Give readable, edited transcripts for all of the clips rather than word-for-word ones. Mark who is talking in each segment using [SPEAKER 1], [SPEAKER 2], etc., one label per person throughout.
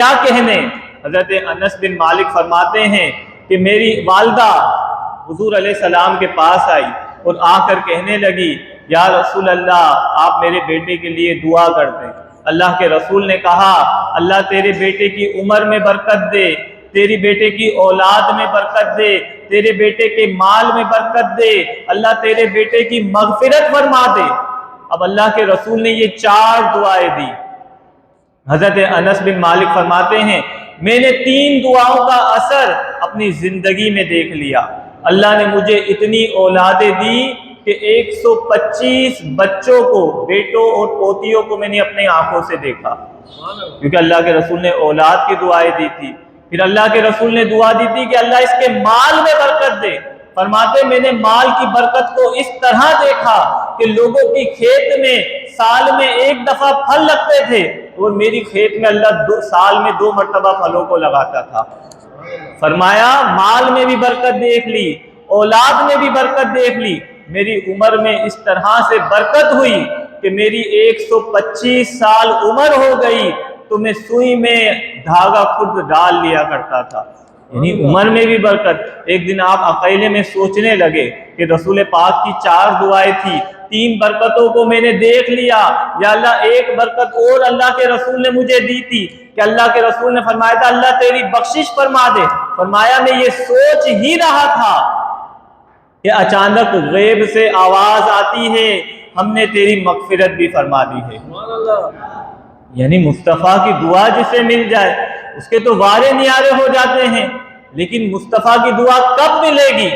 [SPEAKER 1] کیا کہنے۔ حضرت انس بن مالک فرماتے ہیں کہ میری والدہ حضور علیہ السلام کے پاس آئی اور آ کر کہنے لگی یا رسول اللہ آپ میرے بیٹے کے لیے دعا کر دیں۔ اللہ کے رسول نے کہا اللہ تیرے بیٹے کی عمر میں برکت دے، تیری بیٹے کی اولاد میں برکت دے، تیرے بیٹے کے مال میں برکت دے، اللہ تیرے بیٹے کی مغفرت فرما دے۔ اب اللہ کے رسول نے یہ 4 دعائیں دی۔ حضرت انس بن مالک فرماتے ہیں میں نے 3 دعاؤں کا اثر اپنی زندگی میں دیکھ لیا۔ اللہ نے مجھے اتنی اولادیں دی کہ 125 بچوں کو، بیٹوں اور پوتیوں کو میں نے اپنی آنکھوں سے دیکھا، کیونکہ اللہ کے رسول نے اولاد کی دعائیں دی تھی۔ پھر اللہ کے رسول نے دعا دی تھی کہ اللہ اس کے مال میں برکت دے۔ فرماتے میں نے مال کی برکت کو اس طرح دیکھا کہ لوگوں کی کھیت میں سال میں 1 دفعہ پھل لگتے تھے اور میری کھیت میں اللہ سال میں 2 مرتبہ پھلوں کو لگاتا تھا۔ فرمایا مال میں بھی برکت دیکھ لی، اولاد میں بھی برکت دیکھ لی، میری عمر میں اس طرح سے برکت ہوئی کہ میری 125 سال عمر ہو گئی تو میں سوئی میں دھاگا خود ڈال لیا کرتا تھا۔ یعنی عمر میں بھی برکت۔ ایک دن آپ اکیلے میں سوچنے لگے کہ رسول پاک کی 4 دعائیں تھی، 3 برکتوں کو میں نے دیکھ لیا، یا اللہ ایک برکت اور اللہ کے رسول نے مجھے دی تھی کہ اللہ کے رسول نے فرمایا تھا اللہ تیری بخشش فرما دے۔ فرمایا میں یہ سوچ ہی رہا تھا کہ اچانک غیب سے آواز آتی ہے ہم نے تیری مغفرت بھی فرما دی ہے۔ یعنی مصطفیٰ کی دعا جسے مل جائے اس کے تو وارے نیارے ہو جاتے ہیں، لیکن مصطفیٰ کی دعا کب ملے گی؟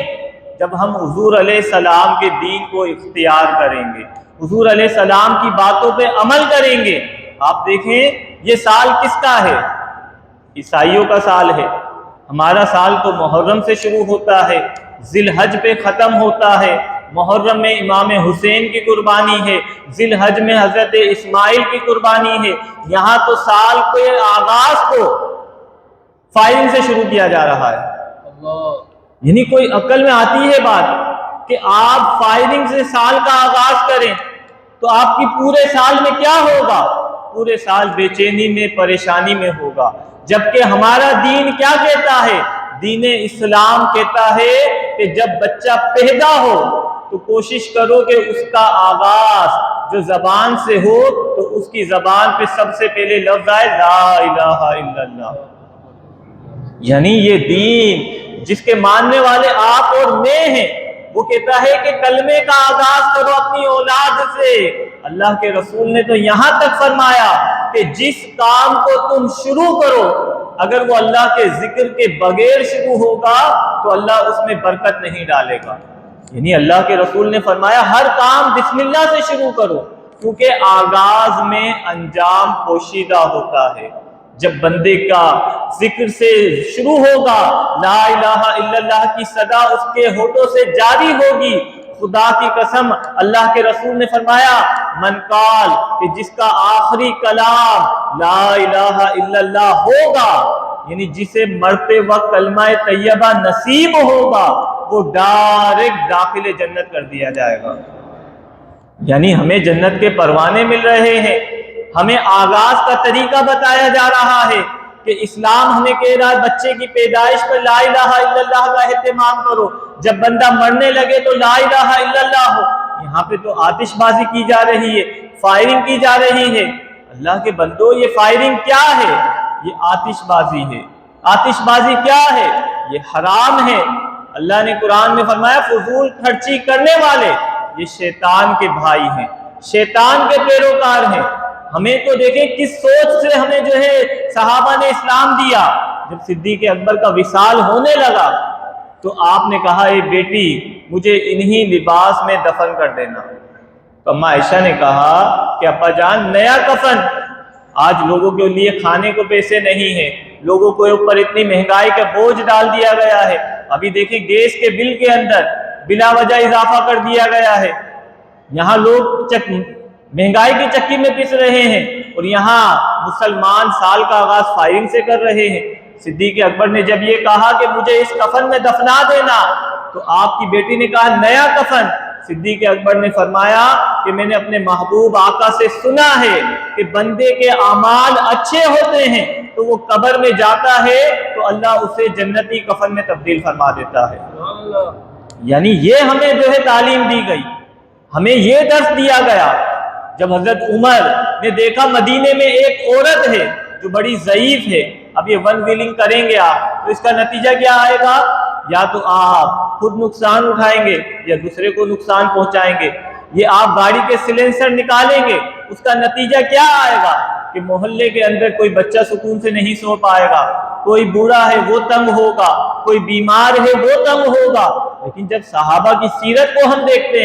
[SPEAKER 1] جب ہم حضور علیہ السلام کے دین کو اختیار کریں گے، حضور علیہ السلام کی باتوں پہ عمل کریں گے۔ آپ دیکھیں یہ سال کس کا ہے؟ عیسائیوں کا سال ہے۔ ہمارا سال تو محرم سے شروع ہوتا ہے، ذی الحج پہ ختم ہوتا ہے۔ محرم میں امام حسین کی قربانی ہے، ذی الحج میں حضرت اسماعیل کی قربانی ہے۔ یہاں تو سال کے آغاز کو فائرنگ سے شروع کیا جا رہا ہے۔ یعنی کوئی عقل میں آتی ہے بات کہ آپ فائرنگ سے سال کا آغاز کریں تو آپ کی پورے سال میں کیا ہوگا؟ پورے سال بے چینی میں، پریشانی میں ہوگا۔ جبکہ ہمارا دین کیا کہتا ہے؟ دین اسلام کہتا ہے کہ جب بچہ پیدا ہو تو کوشش کرو کہ اس کا آغاز جو زبان سے ہو تو اس کی زبان پہ سب سے پہلے لفظ آئے لا الہ الا اللہ۔ یعنی یہ دین جس کے ماننے والے آپ اور میں ہیں وہ کہتا ہے کہ کلمے کا آغاز کرو اپنی اولاد سے۔ اللہ کے رسول نے تو یہاں تک فرمایا کہ جس کام کو تم شروع کرو اگر وہ اللہ کے ذکر کے بغیر شروع ہوگا تو اللہ اس میں برکت نہیں ڈالے گا۔ یعنی اللہ کے رسول نے فرمایا ہر کام بسم اللہ سے شروع کرو، کیونکہ آغاز میں انجام پوشیدہ ہوتا ہے۔ جب بندے کا ذکر سے شروع ہوگا، لا الہ الا اللہ کی صدا اس کے ہونٹوں سے جاری ہوگی، خدا کی قسم اللہ کے رسول نے فرمایا من قال کہ جس کا آخری کلام لا الہ الا اللہ ہوگا، یعنی جسے مرتے وقت کلمہ طیبہ نصیب ہوگا وہ ڈائریکٹ داخل جنت کر دیا جائے گا۔ یعنی ہمیں جنت کے پروانے مل رہے ہیں، ہمیں آغاز کا طریقہ بتایا جا رہا ہے کہ اسلام ہمیں کہہ رہا ہے بچے کی پیدائش پر لا الہ الا اللہ کا اہتمام کرو، جب بندہ مرنے لگے تو لا الہ الا اللہ ہو۔ یہاں پہ تو آتش بازی کی جا رہی ہے، فائرنگ کی جا رہی ہے۔ اللہ کے بندو یہ فائرنگ کیا ہے؟ یہ آتش بازی ہے۔ آتش بازی کیا ہے؟ یہ حرام ہے۔ اللہ نے قرآن میں فرمایا فضول خرچی کرنے والے یہ شیطان کے بھائی ہیں، شیطان کے پیروکار ہیں۔ ہمیں تو دیکھیں کس سوچ سے ہمیں جو ہے صحابہ نے اسلام دیا۔ جب صدیق اکبر کا وصال ہونے لگا تو آپ نے کہا اے بیٹی مجھے انہی لباس میں دفن کر دینا۔ تو اماں عائشہ نے کہا کہ ابا جان نیا کفن، آج لوگوں کے لیے کھانے کو پیسے نہیں ہیں، لوگوں کے اوپر اتنی مہنگائی کا بوجھ ڈال دیا گیا ہے۔ ابھی دیکھیں گیس کے بل کے اندر بلا وجہ اضافہ کر دیا گیا ہے، یہاں لوگ مہنگائی کی چکی میں پس رہے ہیں اور یہاں مسلمان سال کا آغاز فائرنگ سے کر رہے ہیں۔ صدیق اکبر نے جب یہ کہا کہ مجھے اس کفن میں دفنا دینا تو آپ کی بیٹی نے کہا نیا کفن، صدیق اکبر نے فرمایا کہ میں نے اپنے محبوب آقا سے سنا ہے کہ بندے کے اعمال اچھے ہوتے ہیں تو وہ قبر میں جاتا ہے تو اللہ اسے جنتی کفن میں تبدیل فرما دیتا ہے۔ یعنی یہ ہمیں جو ہے تعلیم دی گئی، ہمیں یہ درس دیا گیا۔ جب حضرت عمر نے دیکھا مدینے میں ایک عورت ہے جو بڑی ضعیف ہے، اب یہ ون ویلنگ کریں گے آپ تو اس کا نتیجہ کیا آئے گا؟ یا تو آپ خود نقصان اٹھائیں گے یا دوسرے کو نقصان پہنچائیں گے۔ یہ آپ گاڑی کے سلنسر نکالیں گے، اس کا نتیجہ کیا آئے گا کہ محلے کے اندر کوئی بچہ سکون سے نہیں سو پائے گا، کوئی بوڑھا ہے وہ تنگ ہوگا، کوئی بیمار ہے وہ تنگ ہوگا۔ لیکن جب صحابہ کی سیرت کو ہم دیکھتے ہیں